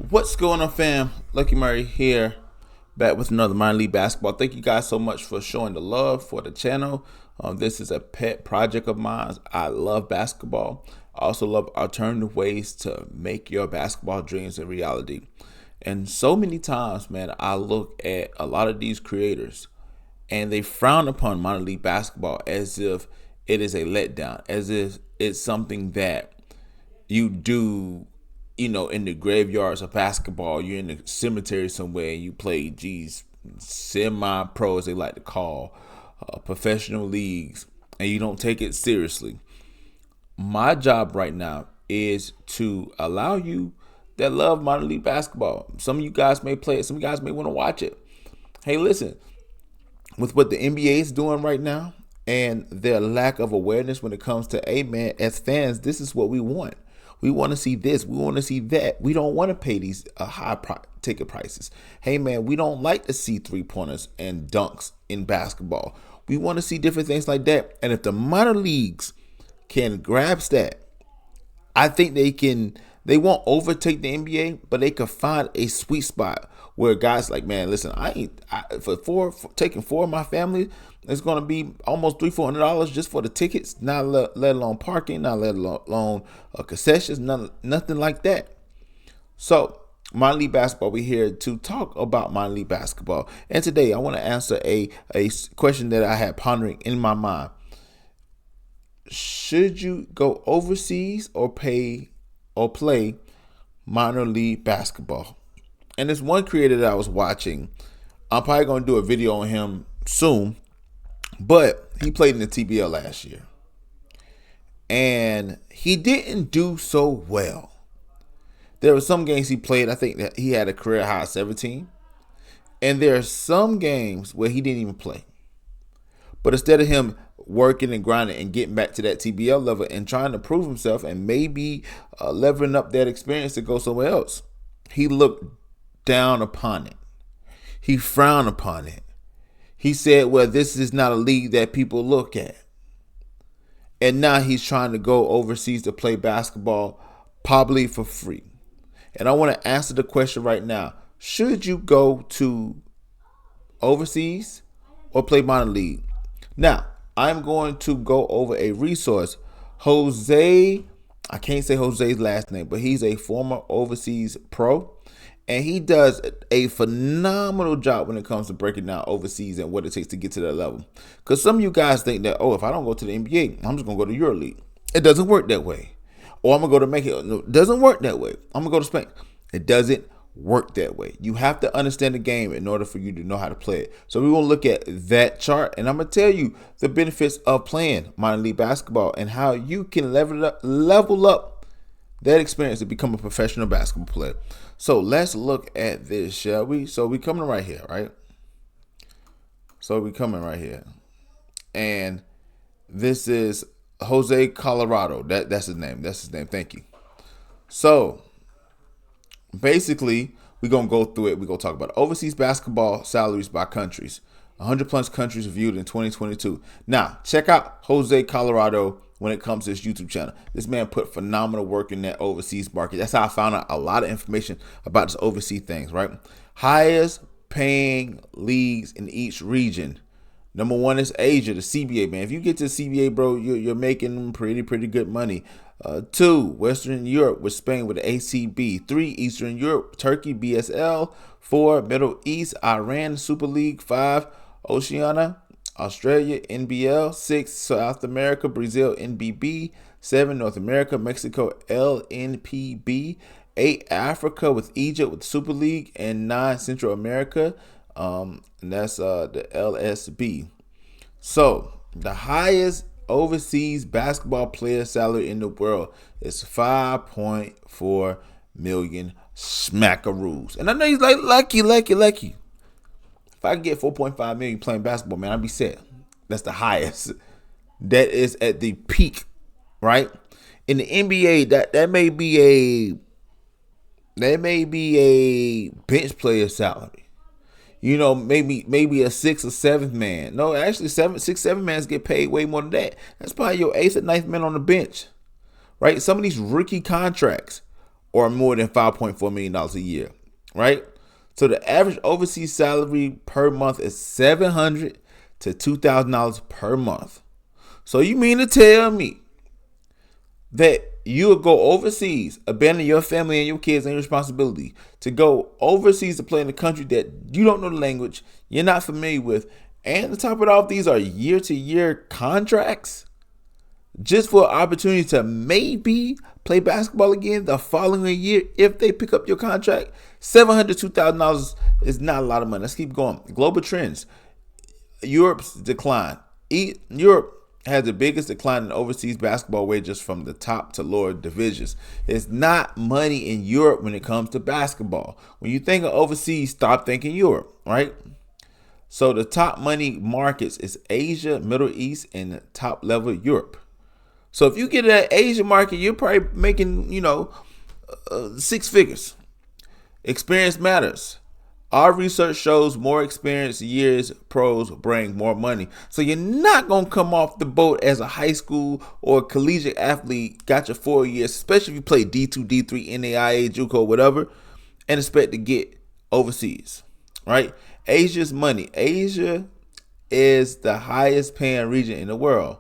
What's going on, fam? Lucky Murray here, back with another minor league basketball. Thank you guys so much for showing the love for the channel. This is a pet project of mine. I love basketball. I also love alternative ways to make your basketball dreams a reality. And so many times, man, I look at a lot of these creators and they frown upon minor league basketball as if it is a letdown, as if it's something that you do, in the graveyards of basketball. You're in the cemetery somewhere and you play, semi-pro, as they like to call, professional leagues, and you don't take it seriously. My job right now is to allow you that love minor league basketball. Some of you guys may play it. Some of you guys may want to watch it. Hey, listen, with what the NBA is doing right now and their lack of awareness when it comes to, hey, man, as fans, this is what we want. We want to see this. We want to see that. We don't want to pay these ticket prices. Hey, man, we don't like to see three-pointers and dunks in basketball. We want to see different things like that. And if the minor leagues can grasp that, I think they won't overtake the NBA, but they could find a sweet spot where guys like, man, listen, for taking four of my family, it's going to be almost $300-400 just for the tickets, not let alone parking, not let alone concessions, nothing like that. So minor league basketball, we're here to talk about minor league basketball. And today I want to answer a question that I had pondering in my mind. Should you go overseas or play minor league basketball? And there's one creator that I was watching. I'm probably going to do a video on him soon, but he played in the TBL last year and he didn't do so well. There were some games he played, I think that he had a career high 17, and there are some games where he didn't even play. But instead of him working and grinding and getting back to that TBL level and trying to prove himself and maybe leveling up that experience to go somewhere else, he looked down upon it. He frowned upon it. He said, well, this is not a league that people look at. And now he's trying to go overseas to play basketball, probably for free. And I want to answer the question right now. Should you go to overseas or play minor league? Now, I'm going to go over a resource. Jose, I can't say Jose's last name, but he's a former overseas pro. And he does a phenomenal job when it comes to breaking down overseas and what it takes to get to that level. Because some of you guys think that, if I don't go to the NBA, I'm just going to go to EuroLeague. It doesn't work that way. Or I'm going to go to Mexico. No, it doesn't work that way. I'm going to go to Spain. It doesn't work that way. You have to understand the game in order for you to know how to play it. So we will look at that chart, and I'm going to tell you the benefits of playing minor league basketball and how you can level up that experience to become a professional basketball player. So let's look at this, shall we? So we coming right here, right? And this is Jose Colorado. That's his name. Thank you. So basically, we're going to go through it. We're going to talk about overseas basketball salaries by countries. 100 plus countries reviewed in 2022. Now, check out Jose Colorado when it comes to his YouTube channel. This man put phenomenal work in that overseas market. That's how I found out a lot of information about this overseas things, right? Highest paying leagues in each region. Number one is Asia, the CBA, man. If you get to the CBA, bro, you're making pretty good money. 2, Western Europe with Spain with the ACB. 3, Eastern Europe, Turkey, BSL. 4, Middle East, Iran, Super League. 5, Oceania, Australia, NBL. 6, South America, Brazil, NBB. 7, North America, Mexico, LNPB. 8, Africa with Egypt with Super League. And 9, Central America, and that's the LSB. So the highest overseas basketball player salary in the world is $5.4 million smackaroos. And I know he's like, lucky. If I could get $4.5 million playing basketball, man, I'd be set. That's the highest. That is at the peak, right? In the NBA, that may be a bench player salary. Maybe a 6th or 7th man. No, actually 6, 7 mans get paid way more than that. That's probably your 8th or 9th man on the bench, right? Some of these rookie contracts or more than $5.4 million a year, right? So the average overseas salary per month is $700 to $2,000 per month. So you mean to tell me that you would go overseas, abandon your family and your kids and your responsibility to go overseas to play in a country that you don't know the language, you're not familiar with, and to top it off, these are year-to-year contracts just for an opportunity to maybe play basketball again the following year if they pick up your contract? $700 to $2,000 is not a lot of money. Let's keep going. Global trends. Europe's decline. Europe has the biggest decline in overseas basketball wages from the top to lower divisions. It's not money in Europe when it comes to basketball. When you think of overseas, stop thinking Europe, right? So the top money markets is Asia, Middle East, and the top level Europe. So if you get that Asia market, you're probably making, six figures. Experience matters. Our research shows more experience years pros bring more money. So you're not going to come off the boat as a high school or collegiate athlete, got your 4 years, especially if you play D2, D3, NAIA, JUCO, whatever, and expect to get overseas, right? Asia's money. Asia is the highest paying region in the world.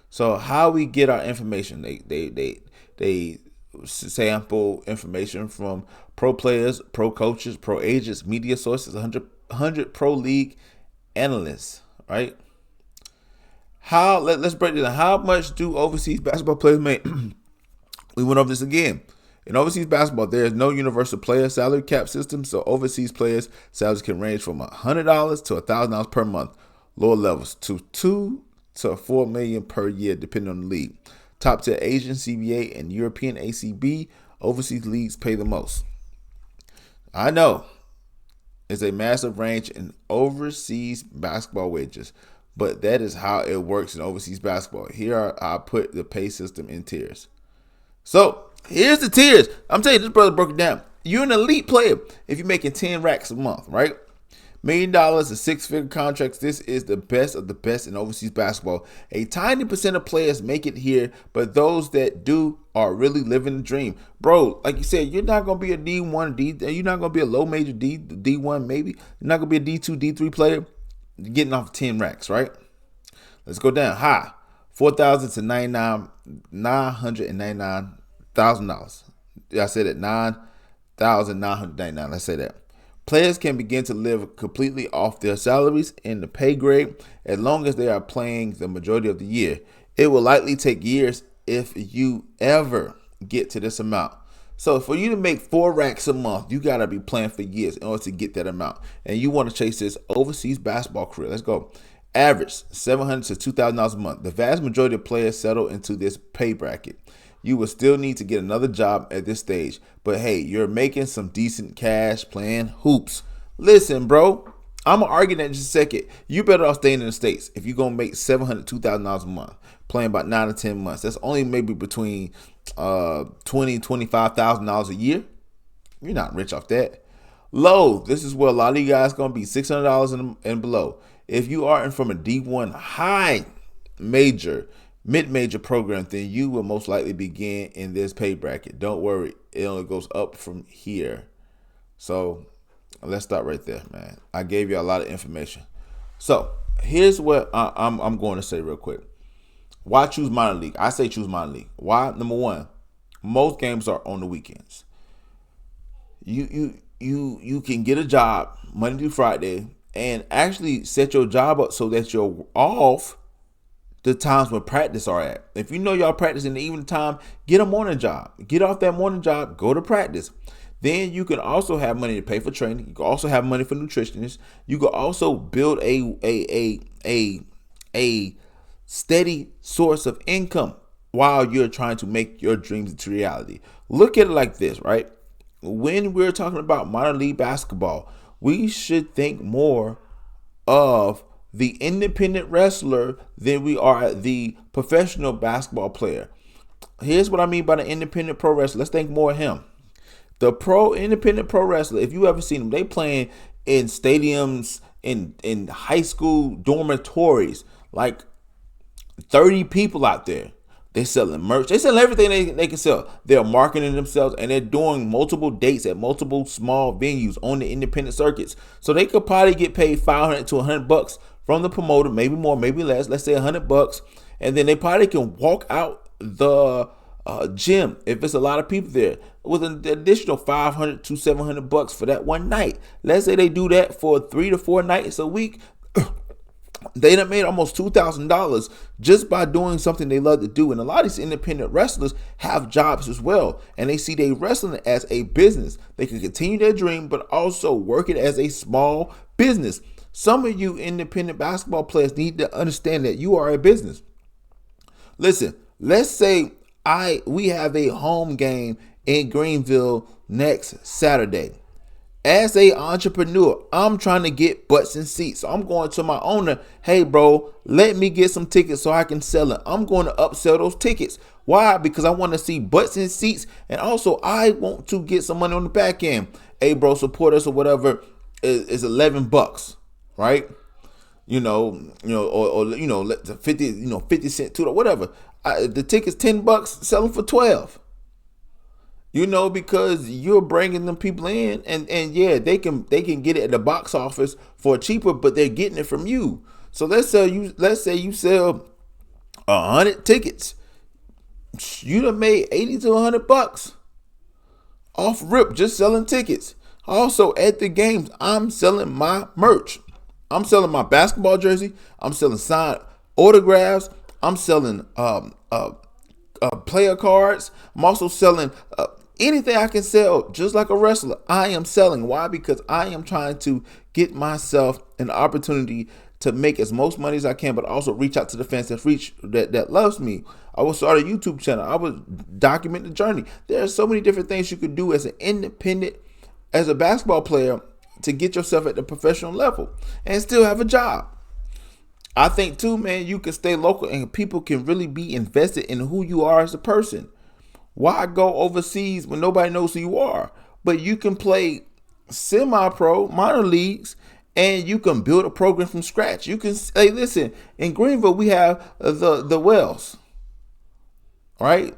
So how we get our information? They sample information from pro players, pro coaches, pro agents, media sources, 100 pro league analysts, right? Let's break this down. How much do overseas basketball players make? We went over this again. In overseas basketball, there is no universal player salary cap system, so overseas players' salaries can range from $100 to $1,000 per month. Lower levels to $2 to $4 million per year, depending on the league. Top tier Asian CBA and European ACB overseas leagues pay the most. I know it's a massive range in overseas basketball wages, but that is how it works in overseas basketball. I put the pay system in tiers. So here's the tiers. I'm telling you, this brother broke it down. You're an elite player if you're making 10 racks a month, right? $1 million and six-figure contracts. This is the best of the best in overseas basketball. A tiny percent of players make it here, but those that do are really living the dream. Bro, like you said, you're not going to be a D1, you're not going to be a low major D1 maybe. You're not going to be a D2, D3 player getting off 10 racks, right? Let's go down. High, $4,000 to $999,000. I said it, $9,999. Let's say that. Players can begin to live completely off their salaries in the pay grade as long as they are playing the majority of the year. It will likely take years if you ever get to this amount. So for you to make 4 racks a month, you got to be playing for years in order to get that amount. And you want to chase this overseas basketball career. Let's go. Average $700 to $2,000 a month. The vast majority of players settle into this pay bracket. You will still need to get another job at this stage. But hey, you're making some decent cash playing hoops. Listen, bro, I'm going to argue that in just a second. You better off staying in the States if you're going to make $700 to $2,000 a month, playing about 9 to 10 months. That's only maybe between $20,000 to $25,000 a year. You're not rich off that. Low, this is where a lot of you guys going to be $600 and below. If you are from a D1 high major, mid-major program, then you will most likely begin in this pay bracket. Don't worry, it only goes up from here. So let's start right there, man. I gave you a lot of information. So here's what I'm going to say real quick. Why choose minor league? I say choose minor league. Why? Number one, most games are on the weekends. You can get a job Monday through Friday and actually set your job up so that you're off the times when practice are at. If you know y'all practice in the evening time, get a morning job. Get off that morning job, go to practice. Then you can also have money to pay for training. You can also have money for nutritionists. You can also build a steady source of income while you're trying to make your dreams into reality. Look at it like this, right? When we're talking about minor league basketball, we should think more of the independent wrestler than we are the professional basketball player. Here's what I mean by the independent pro wrestler. Let's think more of him. The independent pro wrestler, if you ever seen them, they playing in stadiums, in high school dormitories, like 30 people out there. They're selling merch. They're selling everything they can sell. They're marketing themselves, and they're doing multiple dates at multiple small venues on the independent circuits. So they could probably get paid $500 to $100 from the promoter, maybe more, maybe less. Let's say $100, and then they probably can walk out the gym if it's a lot of people there with an additional $500 to $700 for that one night. Let's say they do that for 3 to 4 nights a week. They done made almost $2,000 just by doing something they love to do. And a lot of these independent wrestlers have jobs as well, and they see they wrestling as a business. They can continue their dream, but also work it as a small business. Some of you independent basketball players need to understand that you are a business. Listen, let's say we have a home game in Greenville next Saturday. As a entrepreneur, I'm trying to get butts and seats. So I'm going to my owner, hey bro, let me get some tickets so I can sell it. I'm going to upsell those tickets. Why? Because I want to see butts and seats, and also I want to get some money on the back end. Hey bro, support us or whatever is $11, right? Or 50 cent to whatever. The ticket's $10, sell them for 12. Because you're bringing them people in, and yeah, they can get it at the box office for cheaper, but they're getting it from you. So let's say you sell 100 tickets, you done made $80 to $100 off rip just selling tickets. Also at the games, I'm selling my merch. I'm selling my basketball jersey. I'm selling signed autographs. I'm selling player cards. I'm also selling anything I can sell, just like a wrestler. I am selling. Why? Because I am trying to get myself an opportunity to make as most money as I can, but also reach out to the fans that loves me. I will start a YouTube channel. I will document the journey. There are so many different things you could do as an independent, as a basketball player, to get yourself at the professional level and still have a job. I think too, man, you can stay local and people can really be invested in who you are as a person. Why go overseas when nobody knows who you are? But you can play semi-pro, minor leagues, and you can build a program from scratch. You can say, listen, in Greenville, we have the Wells, right?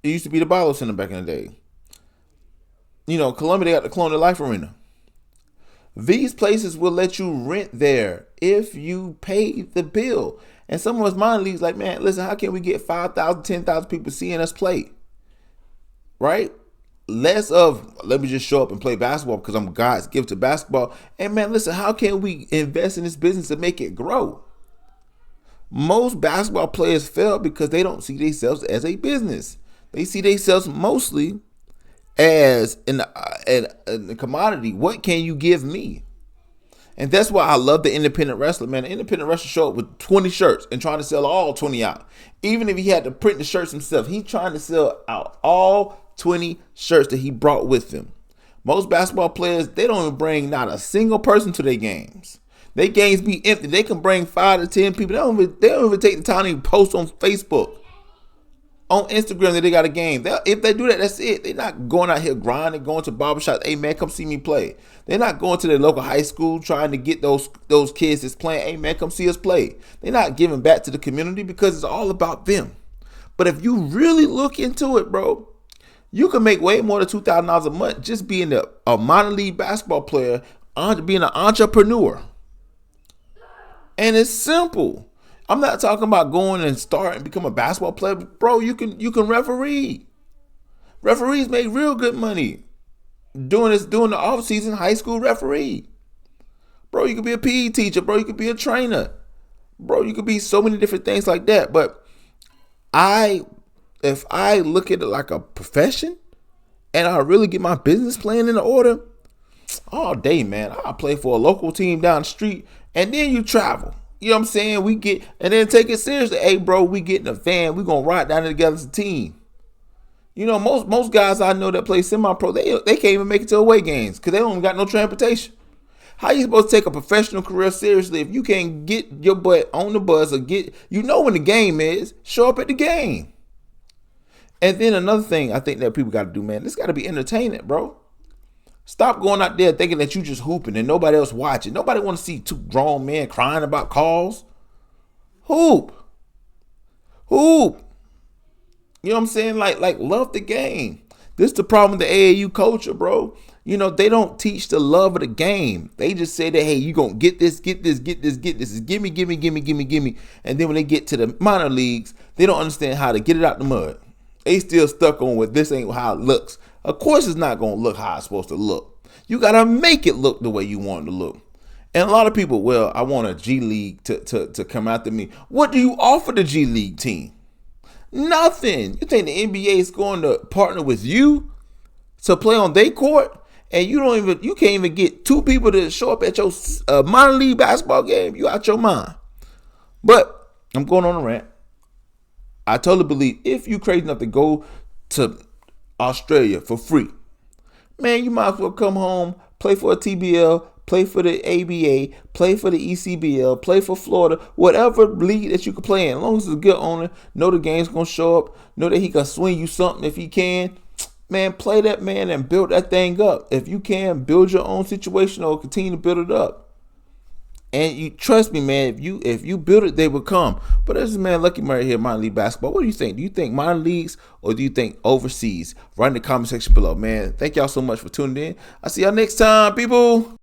It used to be the Bottle Center back in the day. Columbia, they got the Colonial Life Arena. These places will let you rent there if you pay the bill. And some of us minor leagues like, man, listen, how can we get 5,000, 10,000 people seeing us play? Right? Less of, let me just show up and play basketball because I'm God's gift to basketball. And man, listen, how can we invest in this business to make it grow? Most basketball players fail because they don't see themselves as a business. They see themselves mostly as a commodity. What can you give me? And that's why I love the independent wrestler, man. The independent wrestler show up with 20 shirts and trying to sell all 20 out. Even if he had to print the shirts himself, he's trying to sell out all 20 shirts that he brought with him. Most basketball players, they don't even bring not a single person to their games. Their games be empty. They can bring 5 to 10 people. They don't even take the time to post on Facebook, on Instagram that they got a game. If they do that, that's it. They're not going out here grinding, going to barbershops. Hey man, come see me play. They're not going to their local high school trying to get those kids that's playing. Hey man, come see us play. They're not giving back to the community because it's all about them. But if you really look into it, bro, you can make way more than $2,000 a month just being a minor league basketball player, being an entrepreneur. And it's simple. I'm not talking about going and start and become a basketball player. Bro, you can referee. Referees make real good money doing the off-season high school referee. Bro, you could be a PE teacher. Bro, you could be a trainer. Bro, you could be so many different things like that. But if I look at it like a profession and I really get my business plan in order, all day, man, I'll play for a local team down the street and then you travel. You know what I'm saying? We get, and then take it seriously. Hey, bro, we get in a van. We gonna ride down there together as a team. Most guys I know that play semi-pro, they can't even make it to away games because they don't got no transportation. How you supposed to take a professional career seriously if you can't get your butt on the bus or when the game is, show up at the game. And then another thing I think that people got to do, man, this got to be entertainment, bro. Stop going out there thinking that you just hooping and nobody else watching. Nobody want to see two grown men crying about calls. Hoop. Hoop. You know what I'm saying? Like love the game. This is the problem with the AAU culture, bro. You know, they don't teach the love of the game. They just say that, hey, you gonna get this, get this, get this, get this. It's gimme, gimme, gimme, gimme, gimme. And then when they get to the minor leagues, they don't understand how to get it out the mud. They still stuck on with this ain't how it looks. Of course it's not gonna look how it's supposed to look. You gotta make it look the way you want it to look. And a lot of people, well, I want a G League to come after me. What do you offer the G League team? Nothing. You think the NBA is going to partner with you to play on their court, and you can't even get two people to show up at your minor league basketball game? You out your mind. But I'm going on a rant. I totally believe if you crazy enough to go to Australia for free, man, you might as well come home, play for a TBL, play for the ABA, play for the ECBL, play for Florida, whatever league that you can play in. As long as it's a good owner, know the game's going to show up, know that he can swing you something if he can. Man, play that man and build that thing up. If you can, build your own situation or continue to build it up. And you trust me, man, if you build it, they will come. But this is man Lucky Murray here, minor league basketball. What do you think? Do you think minor leagues or do you think overseas? Write in the comment section below, man. Thank y'all so much for tuning in. I'll see y'all next time, people.